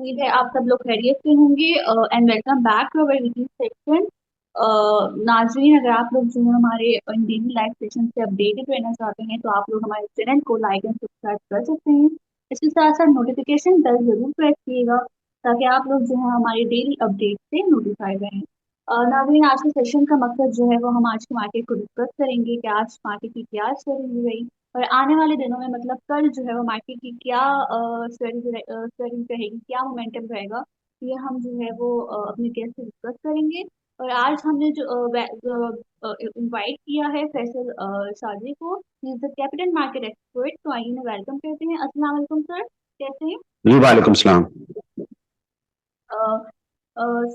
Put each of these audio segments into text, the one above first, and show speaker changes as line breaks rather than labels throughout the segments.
امید ہے آپ سب لوگ خیریت سے ہوں گے and welcome back to our video section. ناظرین اگر آپ لوگ جو ہے ہمارے ڈیلی لائف سیشن سے اپڈیٹڈ رہنا چاہتے ہیں تو آپ لوگ ہمارے چینل کو لائک اینڈ سبسکرائب کر سکتے ہیں. اس کے ساتھ ساتھ نوٹیفیکیشن بیل ضرور پریس کیے گا تاکہ آپ لوگ جو ہے ہمارے ڈیلی اپڈیٹ سے نوٹیفائی رہیں. ناظرین آج کے سیشن کا مقصد جو ہے وہ ہم آج کی مارکیٹ کو ڈسکس کریں گے کہ آج مارکیٹ کی کیا اسٹریٹجی رہی اور آنے والے دنوں میں مطلب کل جو ہے وہ مارکیٹ کی کیا اسٹریٹجی رہے گی, کیا مومنٹم رہے گا, یہ ہم جو ہے وہ اپنے گیسٹ سے ڈسکس کریں گے. اور آج ہم نے جو انوائٹ کیا ہے فیصل شادی کو, کیپٹل مارکیٹ ایکسپرٹ, تو آئیے ویلکم کہتے ہیں. السلام علیکم سر, کیسے ہیں؟
جی وعلیکم السلام.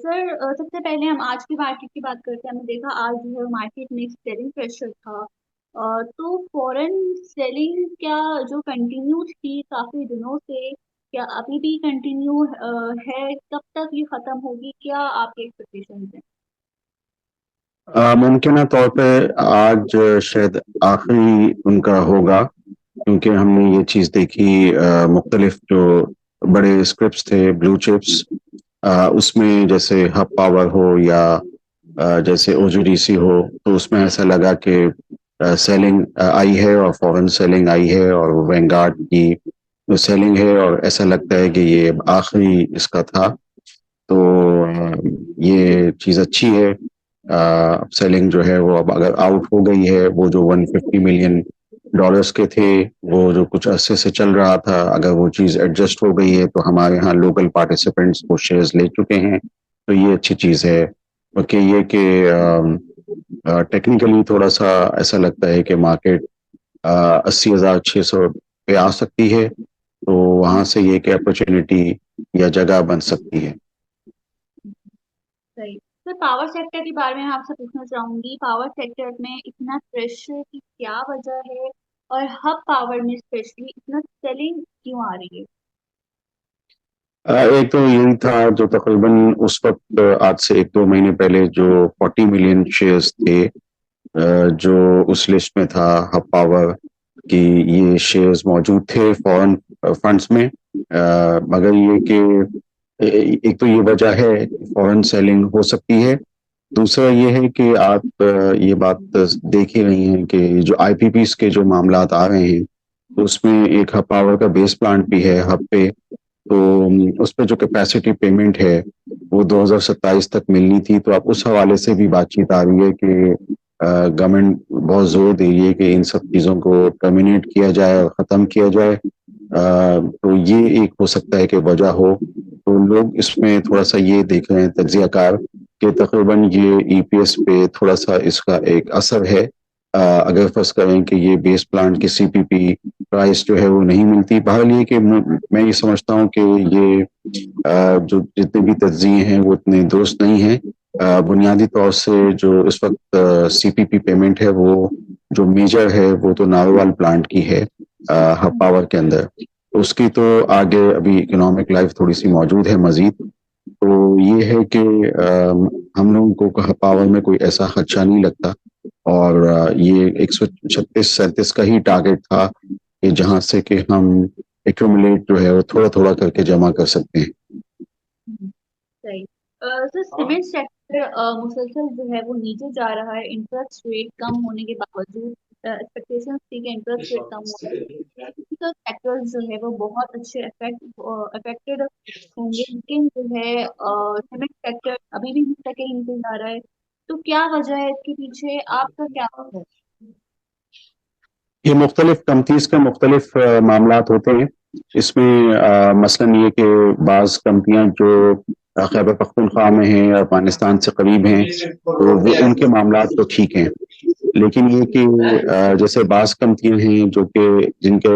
سر سب سے پہلے ہم آج کی مارکیٹ کی بات کرتے ہیں. ہم نے دیکھا آج جو ہے مارکیٹ میں سیلنگ پریشر تھا, تو فورن سیلنگ کیا جو کنٹینیو تھی کافی دنوں سے, کیا ابھی بھی کنٹینیو ہے؟ کب تک یہ ختم ہوگی؟ کیا آپ کے ایکسپیکٹیشن ہیں؟
ممکنہ طور پہ آج شاید آخری ان کا ہوگا, کیونکہ ہم نے یہ چیز دیکھی مختلف جو بڑے اسکرپٹس تھے بلو چپس, اس میں جیسے ہب پاور ہو یا جیسے او جی ڈی سی ہو, تو اس میں ایسا لگا کہ سیلنگ آئی ہے اور فورن سیلنگ آئی ہے اور وینگارڈ کی سیلنگ ہے, اور ایسا لگتا ہے کہ یہ آخری اس کا تھا. تو یہ چیز اچھی ہے. سیلنگ جو ہے وہ اب اگر آؤٹ ہو گئی ہے, وہ جو $150 ملین کے تھے وہ جو کچھ عرصے سے چل رہا تھا, اگر وہ چیز ایڈجسٹ ہو گئی ہے تو ہمارے ہاں لوکل پارٹیسپینٹس وہ شیئرز لے چکے ہیں, تو یہ اچھی چیز ہے. کہ یہ کہ ٹیکنیکلی تھوڑا سا ایسا لگتا ہے کہ مارکیٹ 80,600 پہ آ سکتی ہے, تو وہاں سے یہ کہ اپرچونٹی یا جگہ بن سکتی ہے.
صحیح سر, پاور سیکٹر کے بارے میں آپ سے پوچھنا چاہوں گی. پاور سیکٹر میں اتنا پریشر کی کیا وجہ ہے, اور ہب پاور میں اسپیشلی اتنا سیلنگ کیوں آ رہی ہے؟
ایک تو یہی تھا جو تقریباً اس وقت آج سے 1-2 مہینے پہلے جو 40 ملین شیئرز تھے جو اس لسٹ میں تھا ہب پاور کی, یہ شیئرز موجود تھے فورن فنڈز میں. مگر یہ کہ ایک تو یہ وجہ ہے فورن سیلنگ ہو سکتی ہے, دوسرا یہ ہے کہ آپ یہ بات دیکھ ہی رہی ہیں کہ جو آئی پی پیز کے جو معاملات آ رہے ہیں, تو اس میں ایک ہب پاور کا بیس پلانٹ بھی ہے ہب پہ, تو اس پہ جو کیپیسٹی پیمنٹ ہے وہ 2027 تک ملنی تھی. تو اب اس حوالے سے بھی بات چیت آ رہی ہے کہ گورنمنٹ بہت زور دے رہی ہے کہ ان سب چیزوں کو ٹرمینیٹ کیا جائے اور ختم کیا جائے. تو یہ ایک ہو سکتا ہے کہ وجہ ہو. تو لوگ اس میں تھوڑا سا یہ دیکھ رہے ہیں تجزیہ کار کہ تقریباً یہ ای پی ایس پہ تھوڑا سا اس کا ایک اثر ہے. اگر فرض کریں کہ یہ بیس پلانٹ کی سی پی پی پرائس جو ہے وہ نہیں ملتی. بہرحال یہ کہ میں یہ سمجھتا ہوں کہ یہ جو جتنے بھی تجزیے ہیں وہ اتنے درست نہیں ہیں. بنیادی طور سے جو اس وقت سی پی پی پیمنٹ ہے وہ جو میجر ہے وہ تو ناروال پلانٹ کی ہے ہب پاور کے اندر. اس کی تو آگے ابھی اکنامک لائف تھوڑی سی موجود ہے مزید. تو یہ ہے کہ ہم لوگوں کو ہب پاور میں کوئی ایسا خدشہ نہیں لگتا, اور یہ 136-37 کا ہی ٹارگیٹ تھا کہ جہاں سے کہ ہم ایکومولیٹ جو ہے وہ تھوڑا تھوڑا کر کے جمع کر سکتے ہیں.
صحیح سر, سیمنٹ سیکٹر مسلسل جو ہے وہ نیچے جا رہا ہے. انٹرسٹ ریٹ کم ہونے کے باوجود ایکسپیکٹیشن تھی کہ انٹرسٹ ریٹ کم ہوگا, سیکٹر جو ہے وہ بہت اچھے افیکٹڈ ہوں گے, لیکن جو ہے سیمنٹ سیکٹر ابھی بھی مستقل نیچے جا رہا ہے. تو کیا وجہ ہے اس کے پیچھے, آپ کا کیا ہے؟
یہ مختلف کمپنیز کے مختلف معاملات ہوتے ہیں. اس میں مثلاً یہ کہ بعض کمپنیاں جو خیبر پختونخوا میں ہیں اور افغانستان سے قریب ہیں تو وہ ان کے معاملات تو ٹھیک ہیں, لیکن یہ کہ جیسے بعض کمپنیاں ہیں جو کہ جن کے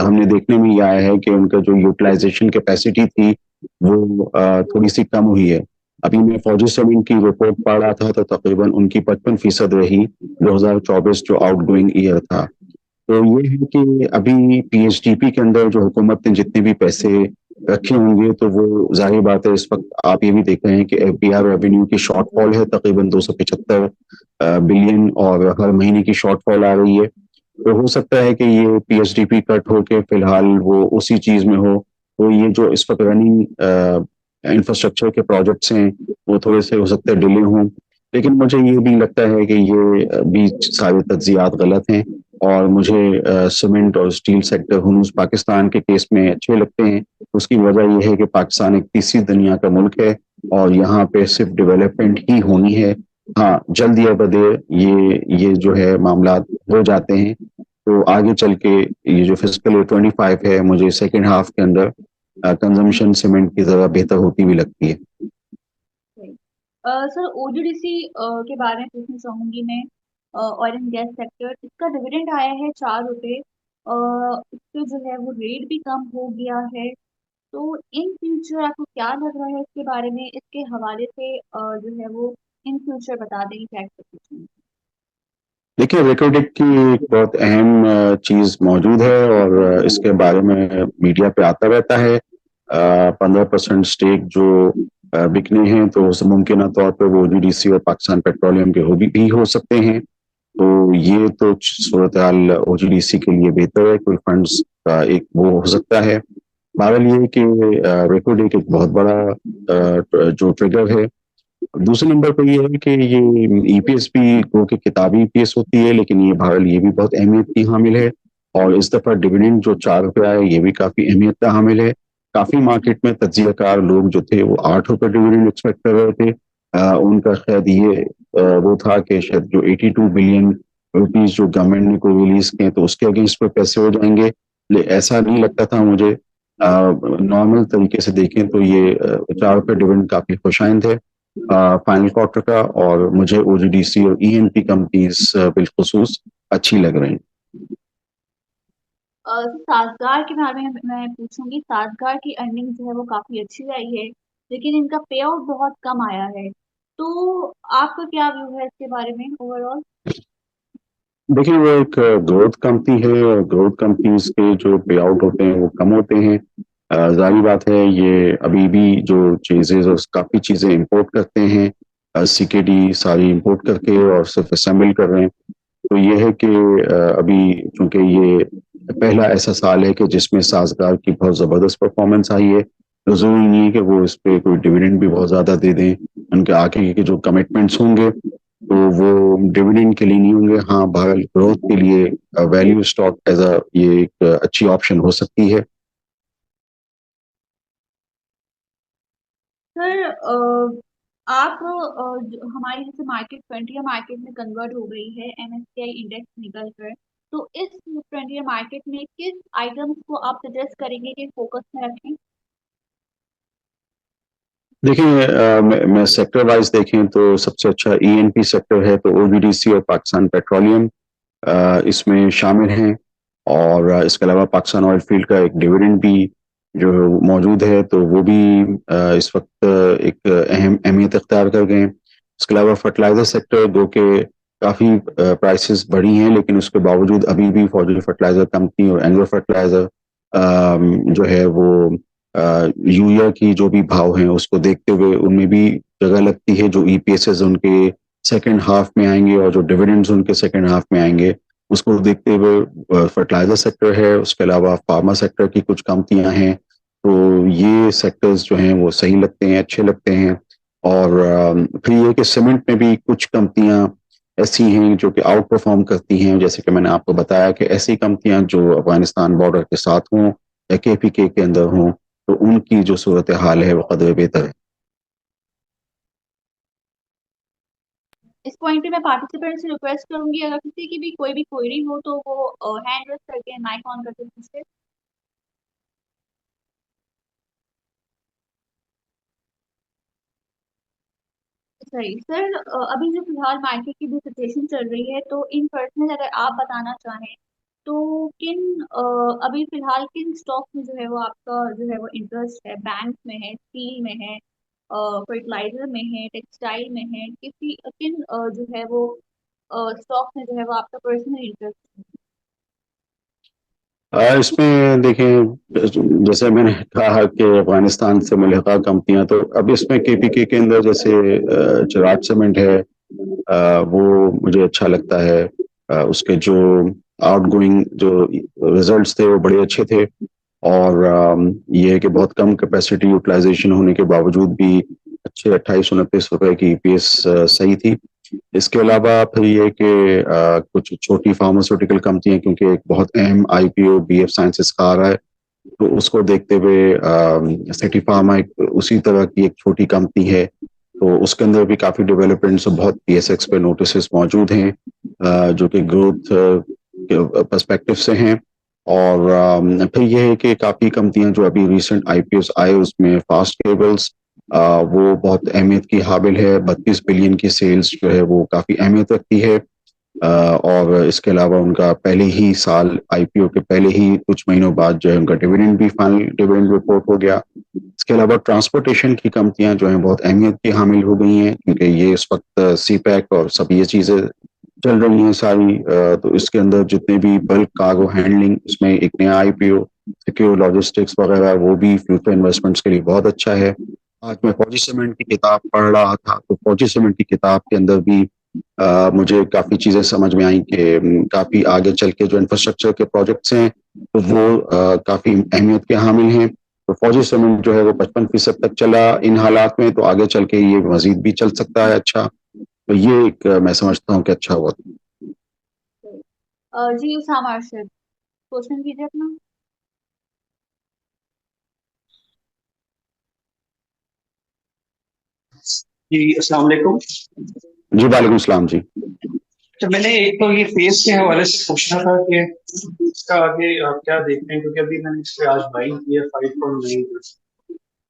ہم نے دیکھنے میں یہ آیا ہے کہ ان کا جو یوٹیلائزیشن کیپیسٹی تھی وہ تھوڑی سی کم ہوئی ہے. ابھی میں فوجی سیمنٹ کی رپورٹ پڑھ رہا تھا تو تقریباً ان کی 55% رہی 2024 جو آؤٹ گوئنگ ایئر تھا. تو یہ ہے کہ ابھی پی ایچ ڈی پی کے اندر جو حکومت نے جتنے بھی پیسے رکھے ہوں گے تو وہ ظاہر بات ہے اس وقت آپ یہ بھی دیکھ رہے ہیں کہ ایف بی آر ریونیو کی شارٹ فال ہے تقریباً 275 بلین, اور ہر مہینے کی شارٹ فال آ رہی ہے. تو ہو سکتا ہے کہ یہ پی ایچ ڈی پی کٹ ہو کے فی الحال وہ اسی چیز میں ہو تو یہ جو اس وقت رننگ انفراسٹرکچر کے پروجیکٹس ہیں وہ تھوڑے سے ہو سکتے ہیں ڈیلے ہوں، لیکن مجھے یہ بھی لگتا ہے کہ یہ بھی سارے تجزیات غلط ہیں، اور مجھے سیمنٹ اور اسٹیل سیکٹر ہنوز پاکستان کے کیس میں اچھے لگتے ہیں۔ اس کی وجہ یہ ہے کہ پاکستان ایک تیسری دنیا کا ملک ہے اور یہاں پہ صرف ڈیولپمنٹ ہی ہونی ہے۔ ہاں، جلد یا بدیر یہ جو ہے معاملات ہو جاتے ہیں، تو آگے چل کے یہ جو فسکل 25 ہے، مجھے سیکنڈ ہاف کے اندر کنزمپشن سیمنٹ کی ذرا بہتر ہوتی بھی لگتی ہے۔
سر OGDC کے بارے میں پوچھنا چاہوں گی میں، آئل اینڈ گیس سیکٹر، اس کا ڈویڈنڈ آیا ہے 4 روپے، اس پہ جو ہے وہ ریٹ بھی کم ہو گیا ہے، تو ان فیوچر آپ کو کیا لگ رہا ہے اس کے بارے میں؟ اس کے حوالے سے جو ہے وہ ان فیوچر بتا دیں کیا ایکسپیکٹیشن۔
دیکھیے، ریکارڈک کی ایک بہت اہم چیز موجود ہے اور اس کے بارے میں میڈیا پہ آتا رہتا ہے۔ 15% اسٹیک جو بکنے ہیں تو ممکنہ طور پہ وہ OGDC اور پاکستان پیٹرولیم کے بھی ہو سکتے ہیں، تو یہ تو صورتحال OGDC کے لیے بہتر ہے، کوئی فنڈز کا ایک وہ ہو سکتا ہے۔ بہرحال یہ کہ ریکارڈک ایک بہت بڑا جو ٹریگر ہے۔ دوسرے نمبر پہ یہ ہے کہ یہ EPS بھی کیونکہ کتابی EPS ہوتی ہے، لیکن یہ بہرحال یہ بھی بہت اہمیت کی حامل ہے، اور اس دفعہ ڈویڈنڈ جو 4 روپے آئے یہ بھی کافی اہمیت کا حامل ہے۔ کافی مارکیٹ میں تجزیہ کار لوگ جو تھے وہ 8 روپے ڈویڈنڈ ایکسپیکٹ کر رہے تھے۔ ان کا خیال یہ وہ تھا کہ شاید جو 82 بلین روپیز جو گورنمنٹ نے کوئی ریلیز کیے تو اس کے اگینسٹ پہ پیسے ہو جائیں گے، ایسا نہیں لگتا تھا مجھے۔ نارمل طریقے سے دیکھیں تو یہ 4 روپے ڈویڈنڈ کافی خوشائند ہے فائنل کوارٹر کا، اور مجھے OGDC اور ENP کمپنیز بالخصوص اچھی لگ رہی ہیں۔
سازگار کے بارے میں پوچھوں گی، سازگار کی ارننگ جو ہے وہ کافی اچھی آئی ہے، لیکن ان کا پے آؤٹ بہت کم آیا ہے، تو آپ کا کیا ویو ہے اس کے بارے میں اوور آل؟
دیکھیں، وہ ایک گروتھ کمپنی ہے اور گروتھ کمپنیز کے جو پے آؤٹ ہوتے ہیں وہ کم ہوتے ہیں۔ ظاہری بات ہے یہ ابھی بھی جو چیزیں کافی چیزیں امپورٹ کرتے ہیں، CKD ساری امپورٹ کر کے اور صرف اسمبل کر رہے ہیں، تو یہ ہے کہ ابھی چونکہ یہ پہلا ایسا سال ہے کہ جس میں سازگار کی بہت زبردست پرفارمنس آئی ہے، تو ضروری نہیں ہے کہ وہ اس پہ کوئی ڈویڈنڈ بھی بہت زیادہ دے دیں۔ ان کے آگے کے جو کمٹمنٹس ہوں گے تو وہ ڈویڈنڈ کے لیے نہیں ہوں گے، ہاں بہرحال گروتھ کے لیے ویلیو اسٹاک ایز یہ ایک اچھی آپشن ہو سکتی ہے۔
سر آپ ہماری جیسے مارکیٹ فرنٹیئر مارکیٹ میں کنورٹ ہو گئی ہے MSCI انڈیکس نکل کر، تو اس فرنٹیئر مارکیٹ میں کس آئٹمس کو آپ سجیسٹ کریں گے کہ فوکس میں رکھیں؟
دیکھیں، میں سیکٹر وائز دیکھیں تو سب سے اچھا ENP سیکٹر ہے، تو OGDC اور پاکستان پیٹرولیم اس میں شامل ہیں، اور اس کے علاوہ پاکستان آئل فیلڈ کا ایک ڈویڈنڈ بھی جو موجود ہے تو وہ بھی اس وقت ایک اہم اہمیت اختیار کر گئے ہیں۔ اس کے علاوہ فرٹیلائزر سیکٹر جو کہ کافی پرائسز بڑھی ہیں، لیکن اس کے باوجود ابھی بھی فوجی فرٹیلائزر کمپنی اور اینگلو فرٹیلائزر جو ہے وہ یوریا کی جو بھی بھاؤ ہیں اس کو دیکھتے ہوئے ان میں بھی جگہ لگتی ہے، جو EPSز ان کے سیکنڈ ہاف میں آئیں گے اور جو ڈویڈنڈز ان کے سیکنڈ ہاف میں آئیں گے اس کو دیکھتے ہوئے فرٹیلائزر سیکٹر ہے۔ اس کے علاوہ فارما سیکٹر کی کچھ کمپنیاں ہیں، تو یہ سیکٹرز جو ہیں وہ صحیح لگتے ہیں، اچھے لگتے ہیں۔ اور پھر یہ کہ سیمنٹ میں بھی کچھ کمپنیاں ایسی ہیں جو کہ آؤٹ پرفارم کرتی ہیں، جیسے کہ میں نے آپ کو بتایا کہ ایسی کمپنیاں جو افغانستان بارڈر کے ساتھ ہوں یا KPK کے اندر ہوں تو ان کی جو صورتحال ہے وہ قدر بہتر ہے۔
اس پوائنٹ پہ میں پارٹیسپینٹ سے ریکویسٹ کروں گی اگر کسی کی بھی کوئی بھی کوئری ہو تو وہ ہینڈ ریس کر کے مائک آن کر کے پوچھے۔ صحیح سر، ابھی جو فی الحال مارکیٹ کی بھی سچویشن چل رہی ہے تو ان پرسنل اگر آپ بتانا چاہیں تو کن ابھی فی الحال کن اسٹاک میں جو ہے وہ آپ کا جو ہے وہ انٹرسٹ ہے؟ بینک میں ہے، اسٹیل میں ہے، فرٹیلائزر میں ہے، ٹیکسٹائل میں ہے، کن جو ہے وہ اسٹاک میں جو ہے وہ آپ کا پرسنل انٹرسٹ ہے؟
اس میں دیکھیں، جیسے میں نے کہا کہ افغانستان سے ملحقہ کمپنیاں، تو اب اس میں KPK کے اندر جیسے چراغ سیمنٹ ہے، وہ مجھے اچھا لگتا ہے۔ اس کے جو آؤٹ گوئنگ جو ریزلٹس تھے وہ بڑے اچھے تھے، اور یہ ہے کہ بہت کم کیپیسٹی یوٹیلائزیشن ہونے کے باوجود بھی اچھے 28-29 روپے کی EPS صحیح تھی. اس کے علاوہ پھر یہ کہ کچھ چھوٹی فارماسیوٹیکل کمپنیاں کیونکہ ایک بہت اہم IPO BF سائنسز کا آ رہا ہے تو اس کو دیکھتے ہوئے سٹی فارما ایک اسی طرح کی ایک چھوٹی کمپنی ہے تو اس کے اندر بھی کافی ڈیولپمنٹس بہت PSX پہ نوٹسز موجود ہیں جو کہ گروتھ پرسپیکٹو سے ہیں. اور پھر یہ ہے کہ کافی کمپنیاں جو ابھی ریسنٹ IPOs آئے اس میں فاسٹ کیبلز وہ بہت اہمیت کی حامل ہے. 32 بلین کی سیلز جو ہے وہ کافی اہمیت رکھتی ہے اور اس کے علاوہ ان کا پہلے ہی سال IPO کے پہلے ہی کچھ مہینوں بعد جو ہے ان کا ڈیویڈنڈ بھی فائنل ڈیویڈنڈ رپورٹ ہو گیا. اس کے علاوہ ٹرانسپورٹیشن کی کمپنیاں جو ہیں بہت اہمیت کی حامل ہو گئی ہیں کیونکہ یہ اس وقت CPEC اور سب یہ چیزیں چل رہی ہیں ساری تو اس کے اندر جتنے بھی بلک کارگو ہینڈلنگ اس میں ایک نیا IPO سیکیور لاجسٹکس وغیرہ وہ بھی فیوچر انویسٹمنٹس کے لیے بہت اچھا ہے. آج میں فوجی سیمنٹ کی کتاب پڑھ رہا تھا تو فوجی سیمنٹ کی کتاب کے اندر بھی مجھے کافی چیزیں سمجھ میں آئیں کہ کافی آگے چل کے جو انفراسٹرکچر کے پروجیکٹس ہیں تو وہ کافی اہمیت کے حامل ہیں. تو فوجی سیمنٹ جو ہے وہ 55% تک چلا ان حالات میں تو آگے چل کے یہ مزید بھی چل سکتا ہے اچھا. تو یہ ایک میں سمجھتا ہوں کہ اچھا ہوا.
جی اسامہ ارشد کوشچن کیجیے اپنا.
جی السلام علیکم.
جی وعلیکم السلام. جی
تو میں نے ایک تو یہ فیس کے حوالے سے پوچھنا تھا کہ اس کا آگے آپ کیا دیکھتے ہیں کیونکہ ابھی میں نے اس پہ آج بائنگ کی ہے 5.9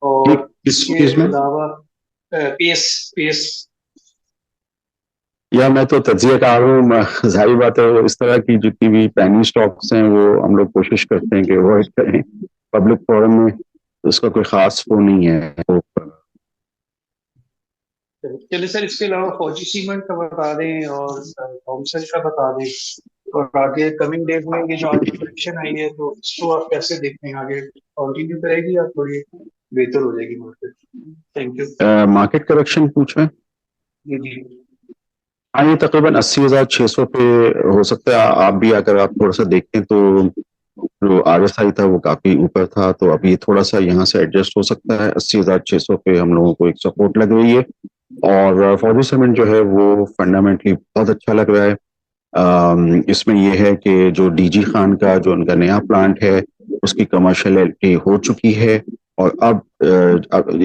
اور
کس
اس کے
چیز میں
علاوہ پیس
یا میں تو تجزیہ کار ہوں. ظاہر بات ہے اس طرح کی جتنی بھی پینی سٹاکس ہیں وہ ہم لوگ کوشش کرتے ہیں کہ اوائڈ کریں پبلک فورم میں. اس کا کوئی خاص وہ نہیں ہے.
چلیے سر اس کے علاوہ فوجی سیمنٹ کا بتا دیں اور تھامسن کا بتا دیں اور آگے کمنگ ڈیز میں یہ جو آج کریکشن آئی ہے تو اس کو آپ کیسے دیکھتے ہیں آگے کنٹینیو کرے گی یا تھوڑی بہتر ہو جائے گی market. Thank you.
Market correction پوچھ رہے ہیں.
جی
ہاں یہ تقریباً 80,600 پہ ہو سکتا ہے. آپ بھی اگر آپ تھوڑا سا دیکھیں تو جو RSI تھا وہ کافی اوپر تھا تو ابھی تھوڑا سا یہاں سے ایڈجسٹ ہو سکتا ہے. 80,600 پہ ہم لوگوں کو ایک سپورٹ لگ رہی ہے اور فوجی سیمنٹ جو ہے وہ فنڈامنٹلی بہت اچھا لگ رہا ہے. اس میں یہ ہے کہ جو DG خان کا جو ان کا نیا پلانٹ ہے اس کی کمرشلٹی ہو چکی ہے اور اب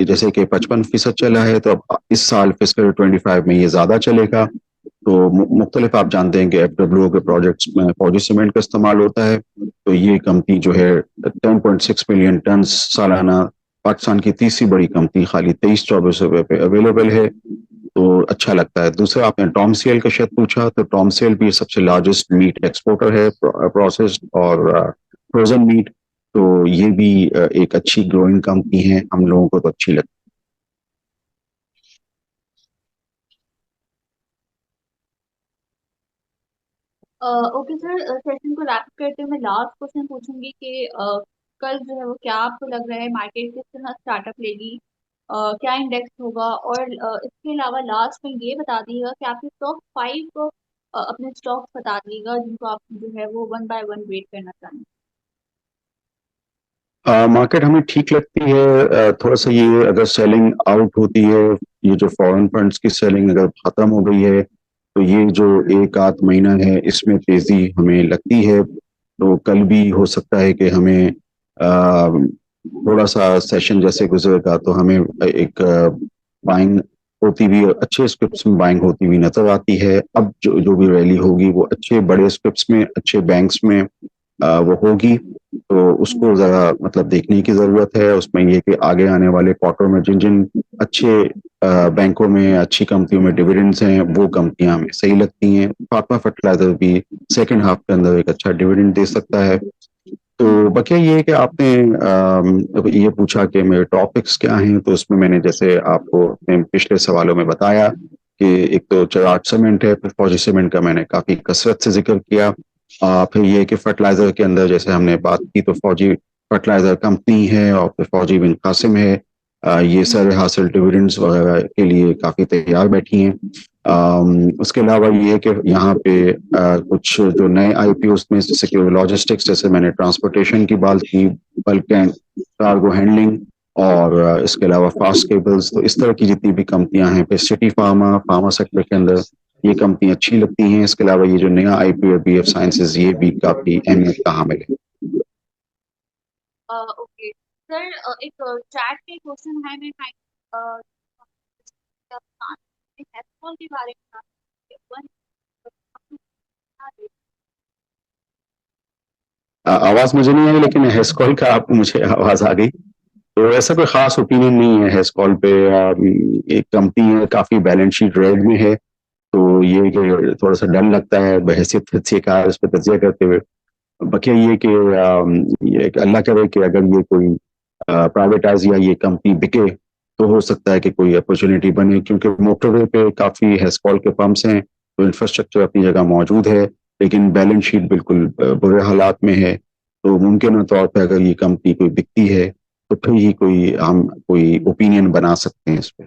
جیسے کہ 55% چلا ہے تو اب اس سال فسکل 25 میں یہ زیادہ چلے گا. تو مختلف آپ جانتے ہیں کہ FWO کے پروجیکٹس میں فوجی سیمنٹ کا استعمال ہوتا ہے تو یہ کمپنی جو ہے 10.6 ملین ٹنز سالانہ پاکستان کی تیسری بڑی کمپنی خالی 23-24 روپے پہ اویلیبل ہے تو اچھا لگتا ہے. دوسرا آپ نے ٹام سیل کا شاید پوچھا تو ٹام سیل بھی سب سے لارجسٹ میٹ ایکسپورٹر ہے پروسیسڈ اور فروزن میٹ تو یہ بھی ایک اچھی گروئنگ کمپنی ہے. ہم لوگوں کو تو اچھی لگتی ہے.
اوکے سر سیشن کو ریپ کرتے ہوئے میں لاسٹ کوشچن پوچھوں گی کہ کل جو ہے وہ کیا آپ کو لگ رہا ہے مارکیٹ کس طرح اسٹارٹ اپ لے گی کیا انڈیکس ہوگا اور اس کے علاوہ لاسٹ میں یہ بتا دیے گا کہ آپ کے ٹاپ 5 اپنے اسٹاکس بتا دیے گا جن کو آپ جو ہے وہ 1 by 1 ویٹ کرنا چاہیں.
مارکیٹ ہمیں ٹھیک لگتی ہے. تھوڑا سا یہ اگر سیلنگ آؤٹ ہوتی ہے یہ جو فورن فنڈس کی سیلنگ اگر ختم ہو گئی ہے تو یہ جو ایک آدھ مہینہ ہے اس میں تیزی ہمیں لگتی ہے تو کل بھی ہو سکتا ہے کہ ہمیں تھوڑا سا سیشن جیسے گزرے گا تو ہمیں ایک بائنگ ہوتی ہوئی اچھے اسکرپٹس میں بائنگ ہوتی ہوئی نظر آتی ہے. اب جو بھی ریلی ہوگی وہ اچھے بڑے اسکرپٹس میں اچھے بینکس میں وہ ہوگی تو اس کو ذرا مطلب دیکھنے کی ضرورت ہے. اس میں یہ کہ آگے آنے والے کوارٹر میں جن جن اچھے بینکوں میں اچھی کمپنیوں میں ڈویڈنڈس ہیں وہ کمپنیاں ہمیں صحیح لگتی ہیں. فاطمہ فرٹیلائزر بھی سیکنڈ ہاف کے اندر ایک اچھا ڈویڈنڈ دے سکتا ہے. تو بقیہ یہ ہے کہ آپ نے یہ پوچھا کہ میرے ٹاپکس کیا ہیں تو اس میں میں نے جیسے آپ کو اپنے پچھلے سوالوں میں بتایا کہ ایک تو چراغ سیمنٹ ہے پھر فوجی سیمنٹ کا میں نے کافی کثرت سے ذکر کیا. پھر یہ کہ فرٹیلائزر کے اندر جیسے ہم نے بات کی تو فوجی فرٹیلائزر کمپنی ہے اور پھر فوجی بن قاسم ہے یہ سر حاصل ڈویڈنڈز وغیرہ کے لیے کافی تیار بیٹھی ہیں. اس کے علاوہ یہ ہے کہ یہاں پہ کچھ جو نئے آئی پی اوز میں جیسے کہ لاجسٹکس، جیسے میں نے ٹرانسپورٹیشن کی بات کی، بلک اینڈ کارگو ہینڈلنگ، اور اس کے علاوہ فاسٹ کیبلز، تو اس طرح کی جتنی بھی کمپنیاں ہیں پھر سٹی فارما سیکٹر کے اندر یہ کمپنیاں اچھی لگتی ہیں. اس کے علاوہ یہ جو نیا آئی پی اور بی ایف سائنسز یہ بھی کافی اہمیت کا حامل ہے.
اوکے سر، ایک چیٹ پہ کوشچن ہے، میں کے بارے میں
آواز مجھے نہیں آئی، لیکن ہیس کال کا آپ کو مجھے آواز آ گئی. تو ایسا کوئی خاص اوپینین نہیں ہے ہیس کال پہ. ایک کمپنی ہے، کافی بیلنس شیٹ ریڈ میں ہے، تو یہ کہ تھوڑا سا ڈر لگتا ہے بحیثیت تجزیے کا اس پہ تجزیہ کرتے ہوئے. بقیہ یہ کہ اللہ کرے کہ اگر یہ کوئی پرائیویٹائز یا یہ کمپنی بکے تو ہو سکتا ہے کہ کوئی اپرچونیٹی بنے، کیونکہ موٹر وے پہ کافی ہیس کال کے پمپس ہیں، تو انفراسٹرکچر اپنی جگہ موجود ہے، لیکن بیلنس شیٹ بالکل برے حالات میں ہے. تو ممکنہ طور پہ اگر یہ کمپنی کوئی بکتی ہے تو پھر ہی ہم کوئی اوپینین بنا سکتے ہیں اس پہ.